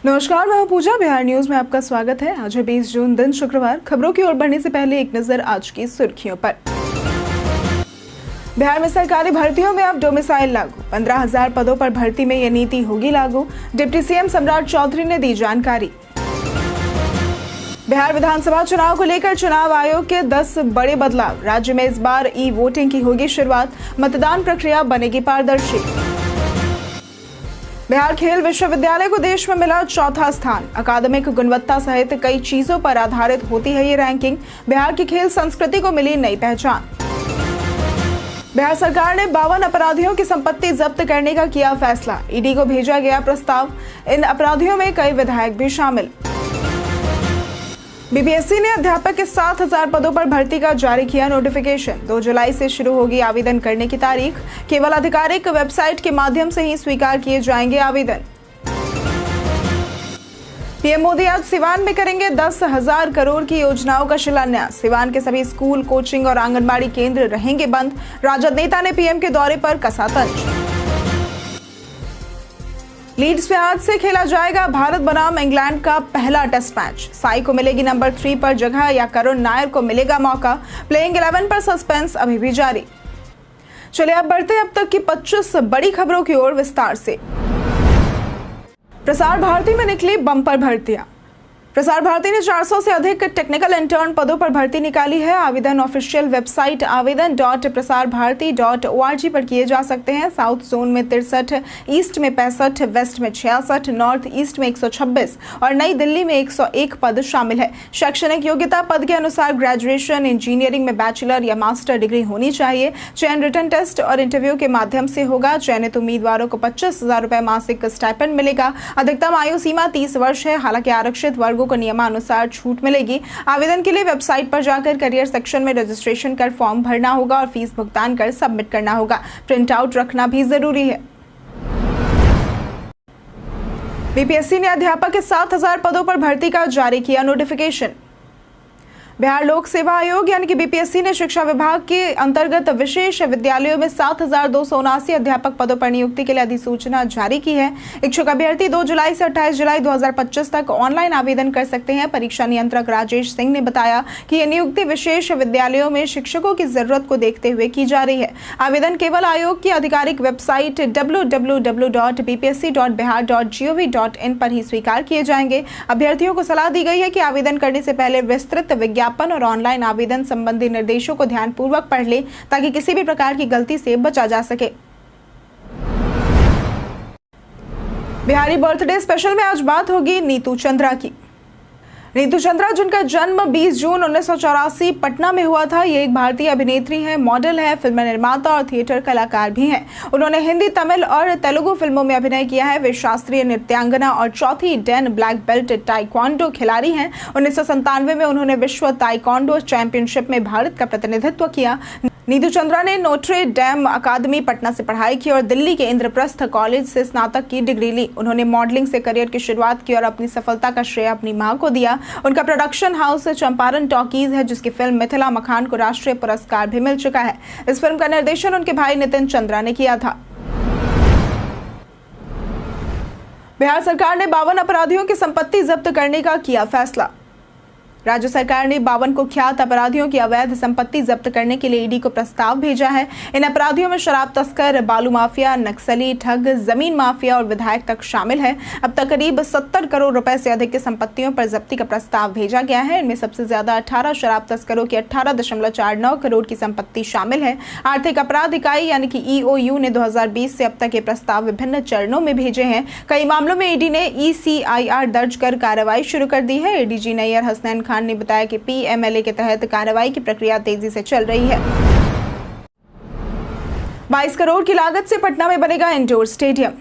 नमस्कार, मैं हूं पूजा। बिहार न्यूज में आपका स्वागत है। आज है 20 जून, दिन शुक्रवार। खबरों की ओर बढ़ने से पहले एक नजर आज की सुर्खियों पर। बिहार में सरकारी भर्तियों में अब डोमिसाइल लागू। 15,000 पदों पर भर्ती में यह नीति होगी लागू। डिप्टी सीएम सम्राट चौधरी ने दी जानकारी। बिहार विधानसभा चुनाव को लेकर चुनाव आयोग के 10 बड़े बदलाव। राज्य में इस बार ई वोटिंग की होगी शुरुआत। मतदान प्रक्रिया बनेगी पारदर्शी। बिहार खेल विश्वविद्यालय को देश में मिला चौथा स्थान। अकादमिक गुणवत्ता सहित कई चीजों पर आधारित होती है ये रैंकिंग। बिहार की खेल संस्कृति को मिली नई पहचान। बिहार सरकार ने 52 अपराधियों की संपत्ति जब्त करने का किया फैसला। ईडी को भेजा गया प्रस्ताव। इन अपराधियों में कई विधायक भी शामिल। बीपीएससी ने अध्यापक के 7,000 पदों पर भर्ती का जारी किया नोटिफिकेशन। 2 जुलाई से शुरू होगी आवेदन करने की तारीख। केवल आधिकारिक वेबसाइट के माध्यम से ही स्वीकार किए जाएंगे आवेदन। पीएम मोदी आज सिवान में करेंगे 10,000 करोड़ की योजनाओं का शिलान्यास। सिवान के सभी स्कूल, कोचिंग और आंगनबाड़ी केंद्र रहेंगे बंद। राजद नेता ने पीएम के दौरे पर कसा तंज। लीड्स में आज से खेला जाएगा भारत बनाम इंग्लैंड का पहला टेस्ट मैच। साई को मिलेगी नंबर 3 पर जगह या करुण नायर को मिलेगा मौका। प्लेइंग 11 पर सस्पेंस अभी भी जारी। चलिए अब बढ़ते अब तक की 25 बड़ी खबरों की ओर विस्तार से। प्रसार भारती में निकली बम्पर भर्तियां। प्रसार भारती ने 400 से अधिक टेक्निकल इंटर्न पदों पर भर्ती निकाली है। आवेदन ऑफिशियल वेबसाइट awedan.prasarbharati.org पर किए जा सकते हैं। साउथ जोन में 63, ईस्ट में 65, वेस्ट में 66, नॉर्थ ईस्ट में 126 और नई दिल्ली में 101 पद शामिल है। शैक्षणिक योग्यता पद के अनुसार ग्रेजुएशन, इंजीनियरिंग में बैचलर या मास्टर डिग्री होनी चाहिए। चयन रिटन टेस्ट और इंटरव्यू के माध्यम से होगा। चयनित उम्मीदवारों को 25,000 रुपए मासिक स्टाइपेंड मिलेगा। अधिकतम आयु सीमा 30 वर्ष है। हालांकि आरक्षित वर्गों को नियमानुसार छूट मिलेगी। आवेदन के लिए वेबसाइट पर जाकर करियर सेक्शन में रजिस्ट्रेशन कर फॉर्म भरना होगा और फीस भुगतान कर सबमिट करना होगा। प्रिंट आउट रखना भी जरूरी है। बीपीएससी ने अध्यापक के 7,000 पदों पर भर्ती का जारी किया नोटिफिकेशन। बिहार लोक सेवा आयोग यानी कि बीपीएससी ने शिक्षा विभाग के अंतर्गत विशेष विद्यालयों में 7,279 अध्यापक पदों पर नियुक्ति के लिए अधिसूचना जारी की है। इच्छुक अभ्यर्थी 2 जुलाई से 28 जुलाई 2025 तक ऑनलाइन आवेदन कर सकते हैं। परीक्षा नियंत्रक राजेश सिंह ने बताया कि यह नियुक्ति विशेष विद्यालयों में शिक्षकों की जरूरत को देखते हुए की जा रही है। आवेदन केवल आयोग की आधिकारिक वेबसाइट www.bpsc.bihar.gov.in पर ही स्वीकार किए जाएंगे। अभ्यर्थियों को सलाह दी गई है कि आवेदन करने से पहले विस्तृत विज्ञापन और ऑनलाइन आवेदन संबंधी निर्देशों को ध्यानपूर्वक पढ़ लें ताकि किसी भी प्रकार की गलती से बचा जा सके। बिहारी बर्थडे स्पेशल में आज बात होगी नीतू चंद्रा की। नीतू चंद्रा, जिनका जन्म 20 जून 1984 पटना में हुआ था, ये एक भारतीय अभिनेत्री हैं, मॉडल है, फिल्म निर्माता और थिएटर कलाकार भी हैं। उन्होंने हिंदी, तमिल और तेलुगु फिल्मों में अभिनय किया है। वे शास्त्रीय नृत्यांगना और चौथी डैन ब्लैक बेल्ट ताइक्वांडो खिलाड़ी हैं। 1997 में उन्होंने विश्व ताइक्वांडो चैंपियनशिप में भारत का प्रतिनिधित्व किया। नीतू चंद्रा ने नोट्रे डैम अकादमी पटना से पढ़ाई की और दिल्ली के इंद्रप्रस्थ कॉलेज से स्नातक की डिग्री ली। उन्होंने मॉडलिंग से करियर की शुरुआत की और अपनी सफलता का श्रेय अपनी मां को दिया। उनका प्रोडक्शन हाउस चंपारण टॉकीज है, जिसकी फिल्म मिथिला मखान को राष्ट्रीय पुरस्कार भी मिल चुका है। इस फिल्म का निर्देशन उनके भाई नितिन चंद्रा ने किया था। बिहार सरकार ने 52 अपराधियों की संपत्ति जब्त करने का किया फैसला। राज्य सरकार ने 52 कुख्यात अपराधियों की अवैध संपत्ति जब्त करने के लिए ईडी को प्रस्ताव भेजा है। इन अपराधियों में शराब तस्कर, बालू माफिया, नक्सली, ठग, जमीन माफिया और विधायक तक शामिल है। अब तक करीब 70 करोड़ रुपए से अधिक की संपत्तियों पर जब्ती का प्रस्ताव भेजा गया है। इनमें सबसे ज्यादा 18 शराब तस्करों की 18.49 करोड़ की संपत्ति शामिल है। आर्थिक अपराध इकाई यानी कि ईओयू ने 2020 से अब तक ये प्रस्ताव विभिन्न चरणों में भेजे हैं। कई मामलों में ईडी ने ECIR दर्ज कर कार्रवाई शुरू कर दी है। एडीजी नैयर हसनैन खान ने बताया कि PMLA के तहत कार्रवाई की प्रक्रिया तेजी से चल रही है। 22 करोड़ की लागत से पटना में बनेगा इंडोर स्टेडियम।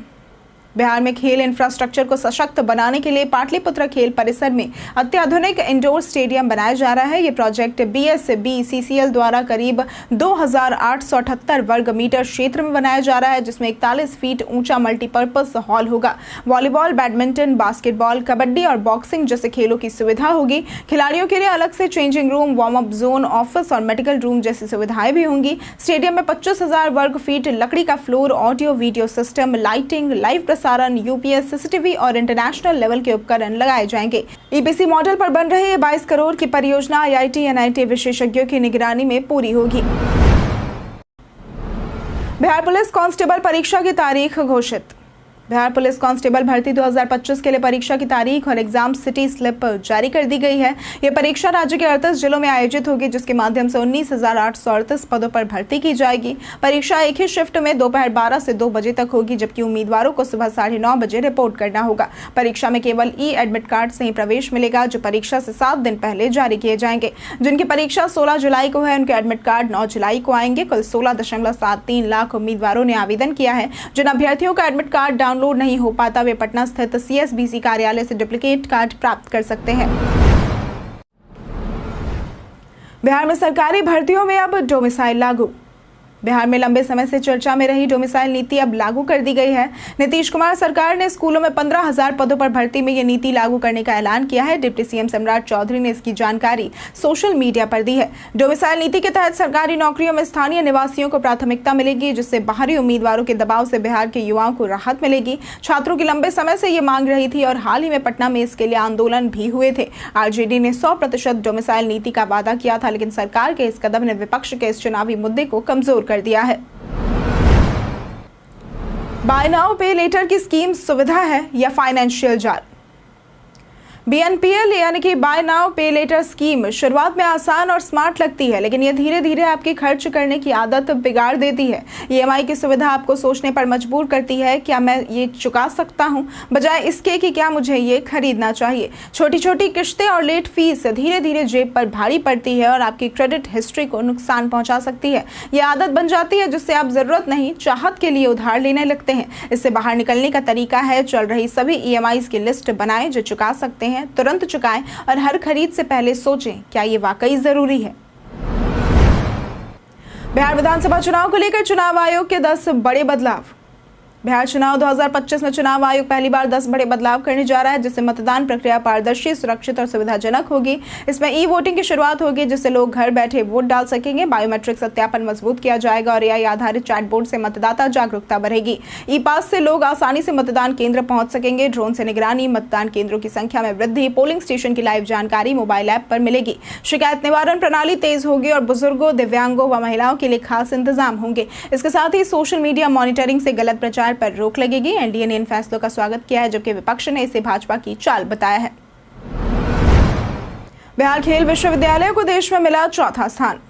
बिहार में खेल इंफ्रास्ट्रक्चर को सशक्त बनाने के लिए पाटलिपुत्र खेल परिसर में अत्याधुनिक इंडोर स्टेडियम बनाया जा रहा है। ये प्रोजेक्ट BSBCCL द्वारा करीब 2,878 वर्ग मीटर क्षेत्र में बनाया जा रहा है, जिसमें 41 फीट ऊंचा मल्टीपर्पज हॉल होगा। वॉलीबॉल, बैडमिंटन, बास्केटबॉल, कबड्डी और बॉक्सिंग जैसे खेलों की सुविधा होगी। खिलाड़ियों के लिए अलग से changing room, warm up zone, office और मेडिकल रूम जैसी सुविधाएं भी होंगी। स्टेडियम में 25,000 वर्ग फीट लकड़ी का floor, audio video system, lighting, live Saran, UPS, CCTV और इंटरनेशनल लेवल के उपकरण लगाए जाएंगे। ईपीसी मॉडल पर बन रही 22 करोड़ की परियोजना आईआईटी एनआईटी विशेषज्ञों की निगरानी में पूरी होगी। बिहार पुलिस कांस्टेबल परीक्षा की तारीख घोषित। बिहार पुलिस कांस्टेबल भर्ती 2025 के लिए परीक्षा की तारीख और एग्जाम सिटी स्लिप जारी कर दी गई है। यह परीक्षा राज्य के 38 जिलों में आयोजित होगी, जिसके माध्यम से 19,838 पदों पर भर्ती की जाएगी। परीक्षा एक ही शिफ्ट में दोपहर 12 से 2 बजे तक होगी, जबकि उम्मीदवारों को सुबह 9:30 बजे रिपोर्ट करना होगा। परीक्षा में केवल ई-एडमिट कार्ड से ही प्रवेश मिलेगा, जो परीक्षा से 7 दिन पहले जारी किए जाएंगे। जिनकी परीक्षा 16 जुलाई को है, उनके एडमिट कार्ड 9 जुलाई को आएंगे। कुल 16.73 लाख उम्मीदवारों ने आवेदन किया है। जिन अभ्यर्थियों का एडमिट कार्ड डाउनलोड नहीं हो पाता, वे पटना स्थित सीएसबीसी कार्यालय से डुप्लीकेट कार्ड प्राप्त कर सकते हैं। बिहार में सरकारी भर्तियों में अब डोमिसाइल लागू। बिहार में लंबे समय से चर्चा में रही डोमिसाइल नीति अब लागू कर दी गई है। नीतीश कुमार सरकार ने स्कूलों में 15,000 पदों पर भर्ती में यह नीति लागू करने का ऐलान किया है। डिप्टी सीएम सम्राट चौधरी ने इसकी जानकारी सोशल मीडिया पर दी है। डोमिसाइल नीति के तहत सरकारी नौकरियों में स्थानीय निवासियों को प्राथमिकता मिलेगी, जिससे बाहरी उम्मीदवारों के दबाव से बिहार के युवाओं को राहत मिलेगी। छात्रों की लंबे समय से ये मांग रही थी और हाल ही में पटना में इसके लिए आंदोलन भी हुए थे। आरजेडी ने 100% डोमिसाइल नीति का वादा किया था, लेकिन सरकार के इस कदम ने विपक्ष के इस चुनावी मुद्दे को कमजोर कर दिया है। बाय नाउ पे लेटर की स्कीम सुविधा है या फाइनेंशियल जाल। बीएनपीएल यानी कि बाय नाउ पे लेटर स्कीम शुरुआत में आसान और स्मार्ट लगती है, लेकिन ये धीरे धीरे आपकी खर्च करने की आदत बिगाड़ देती है। ईएमआई की सुविधा आपको सोचने पर मजबूर करती है, क्या मैं ये चुका सकता हूँ, बजाय इसके कि क्या मुझे ये खरीदना चाहिए। छोटी छोटी किश्तें और लेट फीस धीरे धीरे जेब पर भारी पड़ती है और आपकी क्रेडिट हिस्ट्री को नुकसान पहुंचा सकती है। ये आदत बन जाती है, जिससे आप जरूरत नहीं चाहत के लिए उधार लेने लगते हैं। इससे बाहर निकलने का तरीका है, चल रही सभी ईएमआईज की लिस्ट बनाएं जो चुका सकते हैं, तुरंत चुकाएं और हर खरीद से पहले सोचें क्या ये वाकई जरूरी है। बिहार विधानसभा चुनाव को लेकर चुनाव आयोग के 10 बड़े बदलाव। बिहार चुनाव 2025 में चुनाव आयोग पहली बार 10 बड़े बदलाव करने जा रहा है, जिससे मतदान प्रक्रिया पारदर्शी, सुरक्षित और सुविधाजनक होगी। इसमें ई वोटिंग की शुरुआत होगी, जिससे लोग घर बैठे वोट डाल सकेंगे। बायोमेट्रिक सत्यापन मजबूत किया जाएगा और एआई आधारित चैटबोर्ड से मतदाता जागरूकता बढ़ेगी। ई पास से लोग आसानी से मतदान केंद्र पहुंच सकेंगे। ड्रोन से निगरानी, मतदान केंद्रों की संख्या में वृद्धि, पोलिंग स्टेशन की लाइव जानकारी मोबाइल ऐप पर मिलेगी। शिकायत निवारण प्रणाली तेज होगी और बुजुर्गों, दिव्यांगों व महिलाओं के लिए खास इंतजाम होंगे। इसके साथ ही सोशल मीडिया मॉनिटरिंग से गलत प्रचार पर रोक लगेगी। एनडीए ने इन फैसलों का स्वागत किया है, जबकि विपक्ष ने इसे भाजपा की चाल बताया है। बिहार खेल विश्वविद्यालय को देश में मिला 4था स्थान।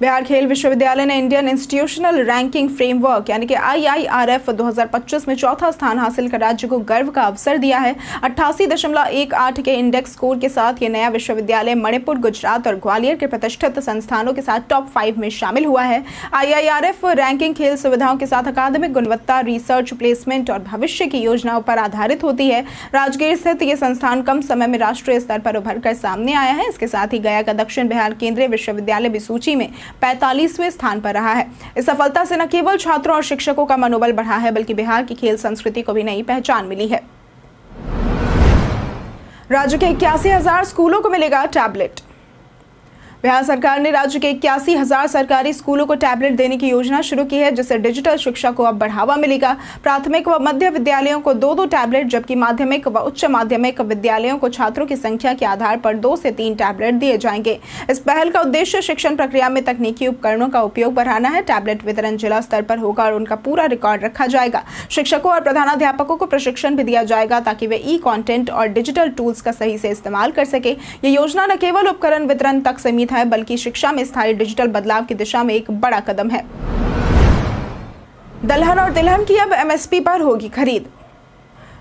बिहार खेल विश्वविद्यालय ने इंडियन इंस्टीट्यूशनल रैंकिंग फ्रेमवर्क यानी कि IIRF 2025 में 4था स्थान हासिल कर राज्य को गर्व का अवसर दिया है। 88.18 के इंडेक्स स्कोर के साथ ये नया विश्वविद्यालय मणिपुर, गुजरात और ग्वालियर के प्रतिष्ठित संस्थानों के साथ टॉप 5 में शामिल हुआ है। IIRF रैंकिंग खेल सुविधाओं के साथ अकादमिक गुणवत्ता, रिसर्च, प्लेसमेंट और भविष्य की योजनाओं पर आधारित होती है। राजगीर स्थित ये संस्थान कम समय में राष्ट्रीय स्तर पर उभर कर सामने आया है। इसके साथ ही गया का दक्षिण बिहार केंद्रीय विश्वविद्यालय भी सूची में 45वें स्थान पर रहा है। इस सफलता से न केवल छात्रों और शिक्षकों का मनोबल बढ़ा है, बल्कि बिहार की खेल संस्कृति को भी नई पहचान मिली है। राज्य के 81,000 स्कूलों को मिलेगा टैबलेट। बिहार सरकार ने राज्य के 81,000 सरकारी स्कूलों को टैबलेट देने की योजना शुरू की है, जिससे डिजिटल शिक्षा को अब बढ़ावा मिलेगा। प्राथमिक व मध्य विद्यालयों को 2-2 टैबलेट, जबकि माध्यमिक व उच्च माध्यमिक विद्यालयों को छात्रों की संख्या के आधार पर 2 से 3 टैबलेट दिए जाएंगे। इस पहल का उद्देश्य शिक्षण प्रक्रिया में तकनीकी उपकरणों का उपयोग बढ़ाना है। टैबलेट वितरण जिला स्तर पर होगा और उनका पूरा रिकॉर्ड रखा जाएगा। शिक्षकों और प्रधानाध्यापकों को प्रशिक्षण भी दिया जाएगा, ताकि वे ई कंटेंट और डिजिटल टूल्स का सही से इस्तेमाल कर सके। ये योजना न केवल उपकरण वितरण तक सीमित है, बल्कि शिक्षा में स्थायी डिजिटल बदलाव की दिशा में एक बड़ा कदम है। दलहन और तिलहन की अब एमएसपी पर होगी खरीद।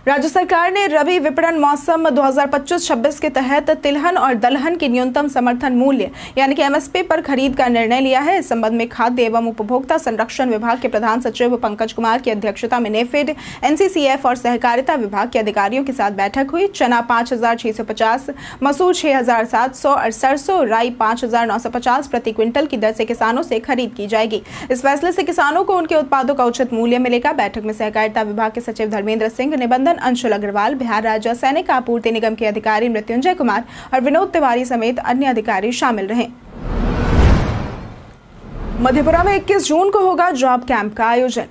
राज्य सरकार ने रबी विपणन मौसम 2025-26 के तहत तिलहन और दलहन के न्यूनतम समर्थन मूल्य यानी कि एमएसपी पर खरीद का निर्णय लिया है। इस संबंध में खाद्य एवं उपभोक्ता संरक्षण विभाग के प्रधान सचिव पंकज कुमार की अध्यक्षता में नेफेड, एनसीसीएफ और सहकारिता विभाग के अधिकारियों के साथ बैठक हुई। चना 5,650, मसूर 6,700 और सरसों राई 5,950 प्रति क्विंटल की दर से किसानों से खरीद की जाएगी। इस फैसले से किसानों को उनके उत्पादों का उचित मूल्य मिलेगा। बैठक में सहकारिता विभाग के सचिव धर्मेंद्र सिंह, निबंधन अंशुल अग्रवाल, बिहार राज्य सैनिक आपूर्ति निगम के अधिकारी मृत्युंजय कुमार और विनोद तिवारी समेत अन्य अधिकारी शामिल रहे। मधेपुरा में 21 जून को होगा जॉब कैंप का आयोजन।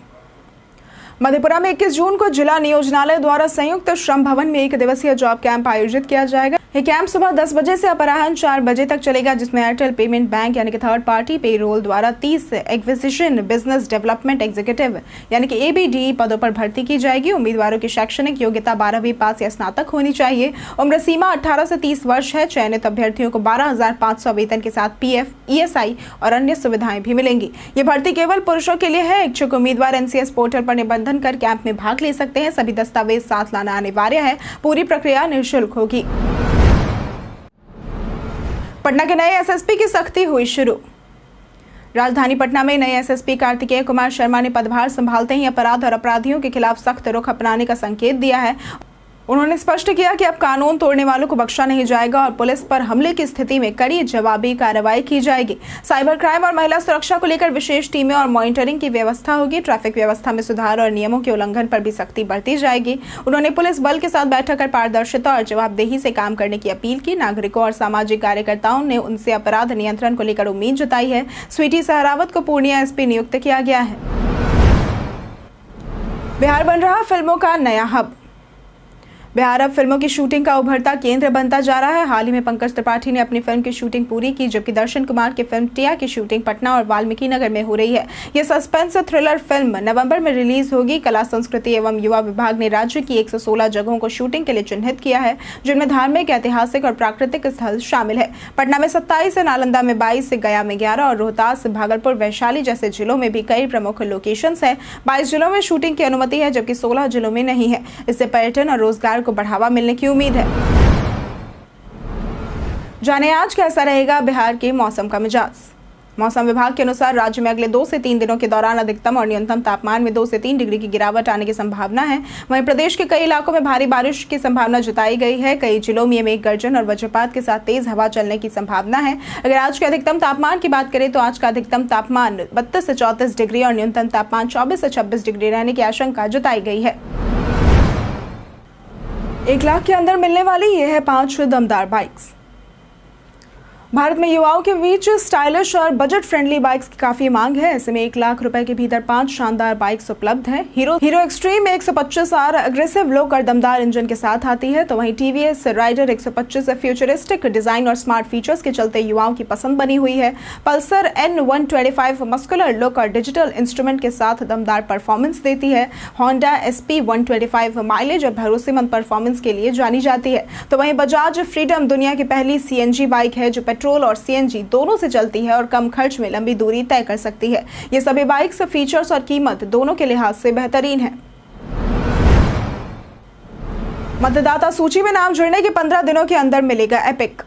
मधेपुरा में 21 जून को जिला नियोजनालय द्वारा संयुक्त श्रम भवन में 1 दिवसीय जॉब कैंप आयोजित किया जाएगा। ये कैंप सुबह 10 बजे से अपराह्न 4 बजे तक चलेगा, जिसमें एयरटेल पेमेंट बैंक यानी कि थर्ड पार्टी पेरोल द्वारा 30 एक्विजिशन बिजनेस डेवलपमेंट एग्जीक्यूटिव यानी कि ABD पदों पर भर्ती की जाएगी। उम्मीदवारों की शैक्षणिक योग्यता 12वीं पास या स्नातक होनी चाहिए। उम्र सीमा 18 से 30 वर्ष है। चयनित अभ्यर्थियों को 12,500 वेतन के साथ PF, ESI और अन्य सुविधाएं भी मिलेंगी। ये भर्ती केवल पुरुषों के लिए है। इच्छुक उम्मीदवार NCS पोर्टल पर निबंधन कर कैंप में भाग ले सकते हैं। सभी दस्तावेज साथ लाना अनिवार्य है। पूरी प्रक्रिया निःशुल्क होगी। पटना के नए SSP की सख्ती हुई शुरू। राजधानी पटना में नए SSP कार्तिकेय कुमार शर्मा ने पदभार संभालते ही अपराध और अपराधियों के खिलाफ सख्त रुख अपनाने का संकेत दिया है। उन्होंने स्पष्ट किया कि अब कानून तोड़ने वालों को बख्शा नहीं जाएगा और पुलिस पर हमले की स्थिति में कड़ी जवाबी कार्रवाई की जाएगी। साइबर क्राइम और महिला सुरक्षा को लेकर विशेष टीमें और मॉनिटरिंग की व्यवस्था होगी। ट्रैफिक व्यवस्था में सुधार और नियमों के उल्लंघन पर भी सख्ती बरती जाएगी। उन्होंने पुलिस बल के साथ बैठक कर पारदर्शिता और जवाबदेही से काम करने की अपील की। नागरिकों और सामाजिक कार्यकर्ताओं ने उनसे अपराध नियंत्रण को लेकर उम्मीद जताई है। स्वीटी सहरावत को पूर्णिया SP नियुक्त किया गया है। बिहार बन रहा फिल्मों का नया हब। बिहार अब फिल्मों की शूटिंग का उभरता केंद्र बनता जा रहा है। हाल ही में पंकज त्रिपाठी ने अपनी फिल्म की शूटिंग पूरी की, जबकि दर्शन कुमार की फिल्म टिया की शूटिंग पटना और वाल्मीकि नगर में हो रही है। यह सस्पेंस थ्रिलर फिल्म नवंबर में रिलीज होगी। कला संस्कृति एवं युवा विभाग ने राज्य की 116 जगहों को शूटिंग के लिए चिन्हित किया है, जिनमें धार्मिक, ऐतिहासिक और प्राकृतिक स्थल शामिल है। पटना में 27, नालंदा में 22, गया में 11 और रोहतास, भागलपुर, वैशाली जैसे जिलों में भी कई प्रमुख लोकेशंस है। 22 जिलों में शूटिंग की अनुमति है, जबकि 16 जिलों में नहीं है। इससे पर्यटन और रोजगार को बढ़ावा मिलने की उम्मीद है। जाने आज कैसा रहेगा बिहार के मौसम का मिजाज। मौसम विभाग के अनुसार राज्य में अगले 2 से 3 दिनों के दौरान अधिकतम और न्यूनतम तापमान में 2 से 3 डिग्री की गिरावट आने की संभावना है। वहीं प्रदेश के कई इलाकों में भारी बारिश की संभावना जताई गई है। कई जिलों में मेघ गर्जन और वज्रपात के साथ तेज हवा चलने की संभावना है। अगर आज के अधिकतम तापमान की बात करें तो आज का अधिकतम तापमान 32 से 34 डिग्री और न्यूनतम तापमान 24 से 26 डिग्री रहने की आशंका जताई गई है। 1 लाख के अंदर मिलने वाली ये है 5 दमदार बाइक्स। भारत में युवाओं के बीच स्टाइलिश और बजट फ्रेंडली बाइक्स की काफी मांग है। ऐसे में 1 लाख रुपए के भीतर 5 शानदार बाइक्स उपलब्ध हैं। Hero extreme 125R aggressive look और दमदार इंजन के साथ आती है, तो वहीं TVS राइडर 125 फ्यूचरिस्टिक डिजाइन और स्मार्ट फीचर्स के चलते युवाओं की पसंद बनी हुई है। पल्सर N125 मस्कुलर लुक और डिजिटल इंस्ट्रूमेंट के साथ दमदार परफॉर्मेंस देती है। होंडा SP125 माइलेज और भरोसेमंद परफॉर्मेंस के लिए जानी जाती है। तो वहीं बजाज फ्रीडम दुनिया की पहली CNG बाइक है, जो पेट्रोल और CNG दोनों से चलती है और कम खर्च में लंबी दूरी तय कर सकती है। ये सभी बाइक्स फीचर्स और कीमत दोनों के लिहाज से बेहतरीन है। मतदाता सूची में नाम जुड़ने के 15 दिनों के अंदर मिलेगा एपिक।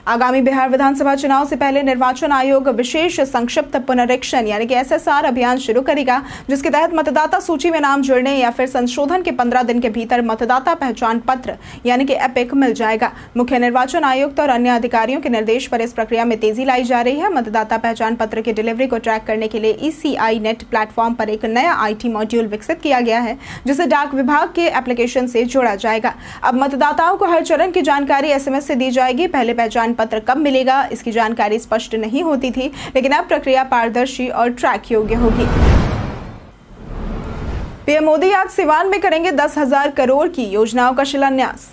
आगामी बिहार विधानसभा चुनाव से पहले निर्वाचन आयोग विशेष संक्षिप्त पुनरीक्षण यानी कि SSR अभियान शुरू करेगा, जिसके तहत मतदाता सूची में नाम जुड़ने या फिर संशोधन के 15 दिन के भीतर मतदाता पहचान पत्र यानी कि एपिक मिल जाएगा। मुख्य निर्वाचन आयुक्त और अन्य अधिकारियों के निर्देश पर इस प्रक्रिया में तेजी लाई जा रही है। मतदाता पहचान पत्र की डिलीवरी को ट्रैक करने के लिए ECI नेट प्लेटफॉर्म पर एक नया IT मॉड्यूल विकसित किया गया है, जिसे डाक विभाग के एप्लीकेशन से जोड़ा जाएगा। अब मतदाताओं को हर चरण की जानकारी SMS से दी जाएगी। पहले पहचान पत्र कब मिलेगा, इसकी जानकारी स्पष्ट नहीं होती थी, लेकिन अब प्रक्रिया पारदर्शी और ट्रैक योग्य होगी। PM मोदी आज सिवान में करेंगे 10,000 करोड़ की योजनाओं का शिलान्यास।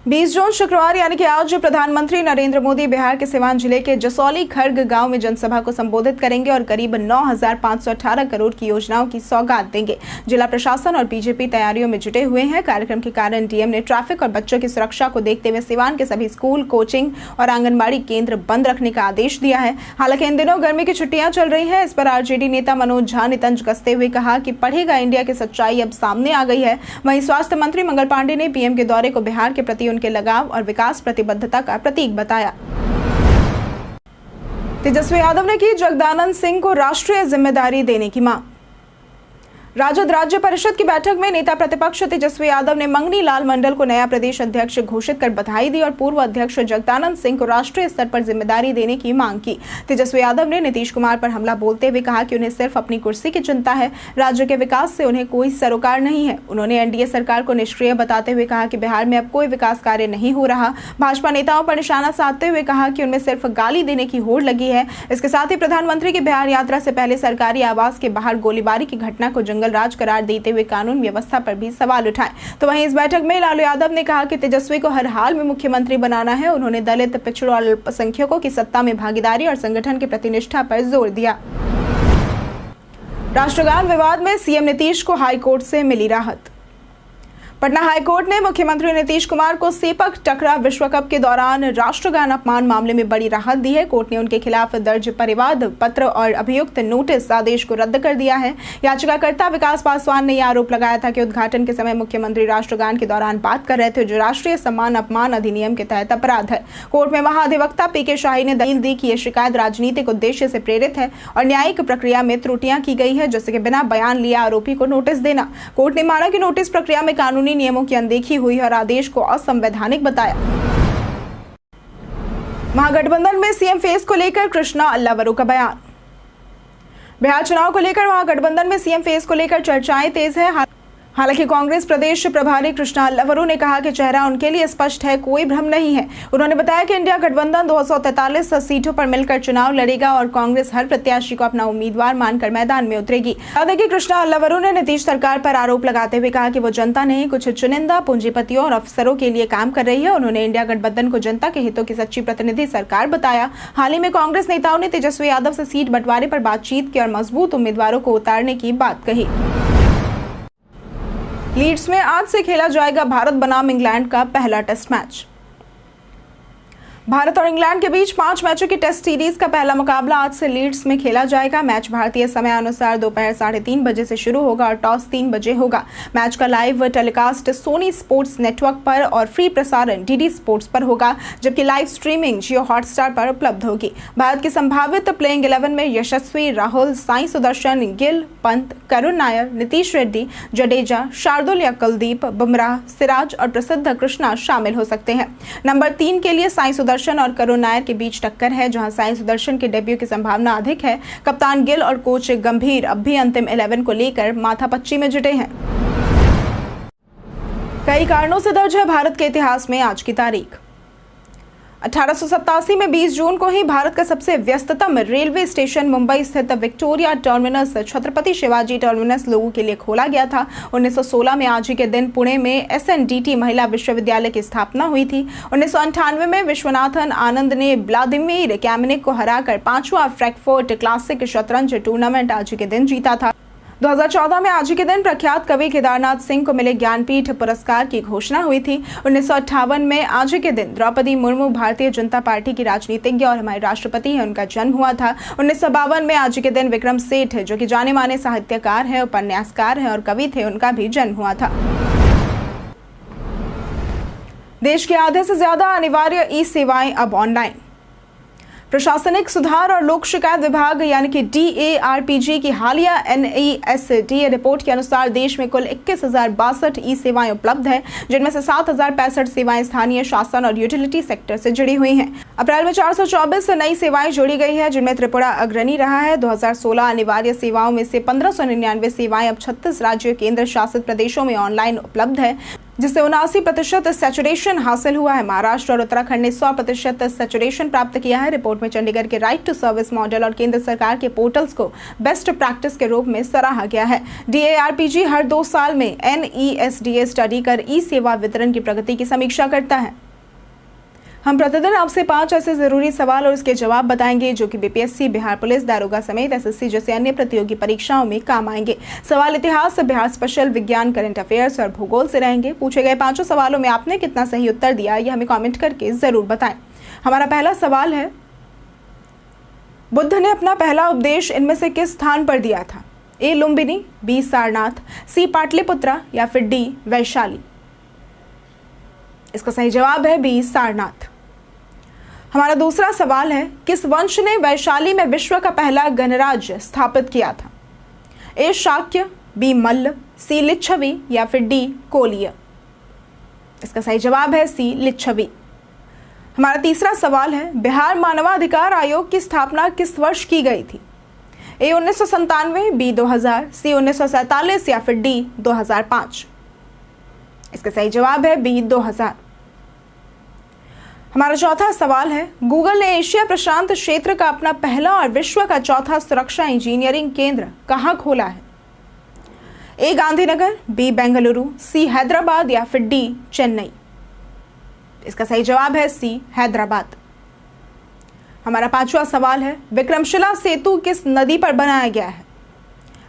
20 जून शुक्रवार यानी कि आज प्रधानमंत्री नरेंद्र मोदी बिहार के सिवान जिले के जसौली खर्ग गांव में जनसभा को संबोधित करेंगे और करीब 9,518 करोड़ की योजनाओं की सौगात देंगे। जिला प्रशासन और BJP तैयारियों में जुटे हुए हैं। कार्यक्रम के कारण DM ने ट्रैफिक और बच्चों की सुरक्षा को देखते हुए सिवान के सभी स्कूल, कोचिंग और आंगनबाड़ी केंद्र बंद रखने का आदेश दिया है। हालांकि इन दिनों गर्मी की छुट्टियां चल रही है। इस पर RJD नेता मनोज झा ने तंज कसते हुए कहा कि पढ़ेगा इंडिया की सच्चाई अब सामने आ गई है। वहीं स्वास्थ्य मंत्री मंगल पांडे ने PM के दौरे को बिहार के प्रति उनके लगाव और विकास प्रतिबद्धता का प्रतीक बताया। तेजस्वी यादव ने की जगदानंद सिंह को राष्ट्रीय जिम्मेदारी देने की मांग। राजद राज्य परिषद की बैठक में नेता प्रतिपक्ष तेजस्वी यादव ने मंगनी लाल मंडल को नया प्रदेश अध्यक्ष घोषित कर बधाई दी और पूर्व अध्यक्ष जगदानंद सिंह को राष्ट्रीय स्तर पर जिम्मेदारी देने की मांग की। तेजस्वी यादव ने नीतीश कुमार पर हमला बोलते हुए कहा कि उन्हें सिर्फ अपनी कुर्सी की चिंता है, राज्य के विकास से उन्हें कोई सरोकार नहीं है। उन्होंने एनडीए सरकार को निष्क्रिय बताते हुए कहा कि बिहार में अब कोई विकास कार्य नहीं हो रहा। भाजपा नेताओं पर निशाना साधते हुए कहा कि उनमें सिर्फ गाली देने की होड़ लगी है। इसके साथ ही प्रधानमंत्री की बिहार यात्रा से पहले सरकारी आवास के बाहर गोलीबारी की घटना को जंगल राज करार देते हुए कानून व्यवस्था पर भी सवाल उठाए। तो वहीं इस बैठक में लालू यादव ने कहा कि तेजस्वी को हर हाल में मुख्यमंत्री बनाना है। उन्होंने दलित, पिछड़ों और अल्पसंख्यकों की सत्ता में भागीदारी और संगठन की प्रतिनिष्ठा पर जोर दिया। राष्ट्रगान विवाद में सीएम नीतीश को हाईकोर्ट से मिली राहत। पटना हाईकोर्ट ने मुख्यमंत्री नीतीश कुमार को सेपक टकरा विश्व कप के दौरान राष्ट्रगान अपमान मामले में बड़ी राहत दी है। कोर्ट ने उनके खिलाफ दर्ज परिवाद पत्र और अभियुक्त नोटिस आदेश को रद्द कर दिया है। याचिकाकर्ता विकास पासवान ने यह आरोप लगाया था कि उद्घाटन के समय मुख्यमंत्री राष्ट्रगान के दौरान बात कर रहे थे, जो राष्ट्रीय सम्मान अपमान अधिनियम के तहत अपराध है। कोर्ट में महाधिवक्ता पीके शाही ने दलील दी कि यह शिकायत राजनीतिक उद्देश्य से प्रेरित है और न्यायिक प्रक्रिया में त्रुटियां की गई है, जैसे कि बिना बयान लिए आरोपी को नोटिस देना। कोर्ट ने माना कि नोटिस प्रक्रिया में कानूनी नियमों की अनदेखी हुई और आदेश को असंवैधानिक बताया। महागठबंधन में सीएम फेस को लेकर कृष्णा अल्लावरू का बयान। बिहार चुनाव को लेकर महागठबंधन में सीएम फेस को लेकर चर्चाएं तेज है। हालांकि कांग्रेस प्रदेश प्रभारी कृष्णा अल्लावरू ने कहा कि चेहरा उनके लिए स्पष्ट है, कोई भ्रम नहीं है। उन्होंने बताया कि इंडिया गठबंधन 243 सीटों पर मिलकर चुनाव लड़ेगा और कांग्रेस हर प्रत्याशी को अपना उम्मीदवार मानकर मैदान में उतरेगी। हालांकि कृष्णा अल्लावरू ने नीतीश सरकार पर आरोप लगाते हुए कहा कि वो जनता नहीं, कुछ चुनिंदा पूंजीपतियों और अफसरों के लिए काम कर रही है। उन्होंने इंडिया गठबंधन को जनता के हितों की सच्ची प्रतिनिधि सरकार बताया। हाल ही में कांग्रेस नेताओं ने तेजस्वी यादव से सीट बंटवारे पर बातचीत की और मजबूत उम्मीदवारों को उतारने की बात कही। लीड्स में आज से खेला जाएगा भारत बनाम इंग्लैंड का पहला टेस्ट मैच। भारत और इंग्लैंड के बीच 5 मैचों की टेस्ट सीरीज का पहला मुकाबला आज से लीड्स में खेला जाएगा। मैच भारतीय समय अनुसार दोपहर 3:30 बजे से शुरू होगा और टॉस 3 बजे होगा। मैच का live telecast Sony sports network पर और फ्री प्रसारण डीडी स्पोर्ट्स पर होगा, जबकि लाइव स्ट्रीमिंग जियो हॉटस्टार पर उपलब्ध होगी। भारत की संभावित प्लेइंग 11 में यशस्वी, राहुल, साई सुदर्शन, गिल, पंत, करुण नायर, नीतीश रेड्डी, जडेजा, शार्दुल या कुलदीप, बुमराह, सिराज और प्रसिद्ध कृष्णा शामिल हो सकते हैं। नंबर 3 के लिए साई सुदर्शन और करुण नायर के बीच टक्कर है, जहां साई सुदर्शन के डेब्यू की संभावना अधिक है। कप्तान गिल और कोच गंभीर अब भी अंतिम 11 को लेकर माथापच्ची में जुटे हैं। कई कारणों से दर्ज है भारत के इतिहास में आज की तारीख। 1887 में 20 जून को ही भारत का सबसे व्यस्ततम रेलवे स्टेशन मुंबई स्थित Victoria terminus Chhatrapati Shivaji terminus लोगों के लिए खोला गया था। 1916 में आज ही के दिन पुणे में SNDT महिला विश्वविद्यालय की स्थापना हुई थी। 1998 में विश्वनाथन आनंद ने व्लादिमीर कैमनिक को हराकर 5वां फ्रैंकफर्ट क्लासिक शतरंज टूर्नामेंट आज ही के दिन जीता था। 2014 में आज ही के दिन प्रख्यात कवि केदारनाथ सिंह को मिले ज्ञानपीठ पुरस्कार की घोषणा हुई थी। 1958 में आज ही के दिन द्रौपदी मुर्मू भारतीय जनता पार्टी की राजनीतिज्ञ और हमारे राष्ट्रपति हैं, उनका जन्म हुआ था। 1952 में आज ही के दिन विक्रम सेठ, जो कि जाने माने साहित्यकार हैं, उपन्यासकार हैं और कवि थे, उनका भी जन्म हुआ था। देश के आधे से ज्यादा अनिवार्य ई सेवाएं अब ऑनलाइन। प्रशासनिक सुधार और लोक शिकायत विभाग यानी कि DARPG की हालिया NEST रिपोर्ट के अनुसार देश में कुल 21,062 ई सेवाएं उपलब्ध है, जिनमें से 7,065 सेवाएं स्थानीय शासन और यूटिलिटी सेक्टर से जुड़ी हुई हैं। अप्रैल में 424 नई सेवाएं जोड़ी गई है, जिनमें त्रिपुरा अग्रणी रहा है। 2016 अनिवार्य सेवाओं में से 1599 सेवाएं अब 36 राज्य केंद्र शासित प्रदेशों में ऑनलाइन उपलब्ध है, जिससे 79% सैचुरेशन हासिल हुआ है। महाराष्ट्र और उत्तराखंड ने 100% सैचुरेशन प्राप्त किया है। रिपोर्ट में चंडीगढ़ के राइट टू सर्विस मॉडल और केंद्र सरकार के पोर्टल्स को बेस्ट प्रैक्टिस के रूप में सराहा गया है। DARPG हर 2 साल में NESDA स्टडी कर ई सेवा वितरण की प्रगति की समीक्षा करता है। हम प्रतिदिन आपसे 5 ऐसे जरूरी सवाल और इसके जवाब बताएंगे जो कि BPSC, बिहार पुलिस, दारोगा समेत SSC जैसे अन्य प्रतियोगी परीक्षाओं में काम आएंगे। सवाल इतिहास, बिहार स्पेशल, विज्ञान, करंट अफेयर्स और भूगोल से रहेंगे। पूछे गए 5 सवालों में आपने कितना सही उत्तर दिया, यह हमें कमेंट करके जरूर बताएं। हमारा पहला सवाल है, बुद्ध ने अपना पहला उपदेश इनमें से किस स्थान पर दिया था? A Lumbini, B Sarnath, C Pataliputra या फिर D वैशाली? इसका सही जवाब है B सारनाथ। हमारा दूसरा सवाल है, किस वंश ने वैशाली में विश्व का पहला गणराज्य स्थापित किया था? A शाक्य, बी मल्ल, सी लिच्छवी या फिर डी कोलिय। इसका सही जवाब है सी लिच्छवी। हमारा तीसरा सवाल है, बिहार मानवाधिकार आयोग की स्थापना किस वर्ष की गई थी? ए 1997, बी 2000, सी 1947 या फिर डी 2005। इसका सही जवाब है बी 2000। हमारा चौथा सवाल है, गूगल ने एशिया प्रशांत क्षेत्र का अपना पहला और विश्व का चौथा सुरक्षा इंजीनियरिंग केंद्र कहां खोला है? ए गांधीनगर, बी बेंगलुरु, सी हैदराबाद या फिर डी चेन्नई। इसका सही जवाब है सी हैदराबाद। हमारा पांचवा सवाल है, विक्रमशिला सेतु किस नदी पर बनाया गया है?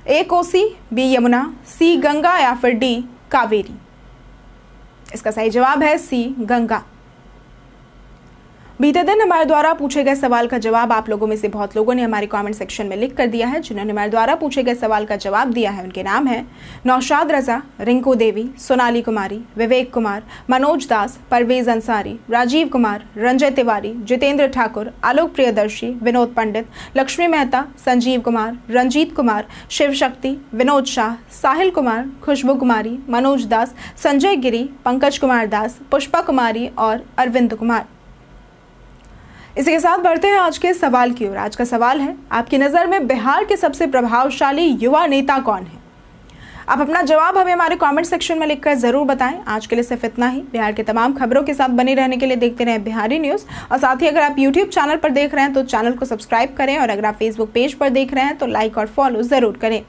ए कोसी, बी यमुना, सी गंगा या फिर डी कावेरी। इसका सही जवाब है सी गंगा। बीते दिन हमारे द्वारा पूछे गए सवाल का जवाब आप लोगों में से बहुत लोगों ने हमारे कमेंट सेक्शन में लिख कर दिया है। जिन्होंने हमारे द्वारा पूछे गए सवाल का जवाब दिया है उनके नाम है नौशाद रजा, रिंकू देवी, सोनाली कुमारी, विवेक कुमार, मनोज दास, परवेज अंसारी, राजीव कुमार, रंजय तिवारी, जितेंद्र ठाकुर, आलोक प्रियदर्शी, विनोद पंडित, लक्ष्मी मेहता, संजीव कुमार, रंजीत कुमार, शिव शक्ति, विनोद शाह, साहिल कुमार, खुशबू कुमारी, मनोज दास, संजय गिरी, पंकज कुमार दास, पुष्पा कुमारी और अरविंद कुमार। इसी के साथ बढ़ते हैं आज के सवाल की ओर। आज का सवाल है, आपकी नज़र में बिहार के सबसे प्रभावशाली युवा नेता कौन है? आप अपना जवाब हमें हमारे कमेंट सेक्शन में लिखकर जरूर बताएं। आज के लिए सिर्फ इतना ही। बिहार के तमाम खबरों के साथ बने रहने के लिए देखते रहें बिहारी न्यूज़। और साथ ही अगर आप यूट्यूब चैनल पर देख रहे हैं तो चैनल को सब्सक्राइब करें, और अगर आप फेसबुक पेज पर देख रहे हैं तो लाइक और फॉलो जरूर करें।